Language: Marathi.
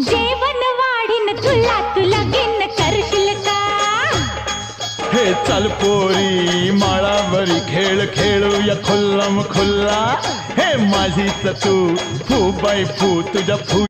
जेवण वाढीन तुला तू लगीन करशील का? हे चल पोरी माळावरी खेळ खेळूया खुल्लम खुल्ला. हे माझीच तू फू बाई फू तुझ्या फू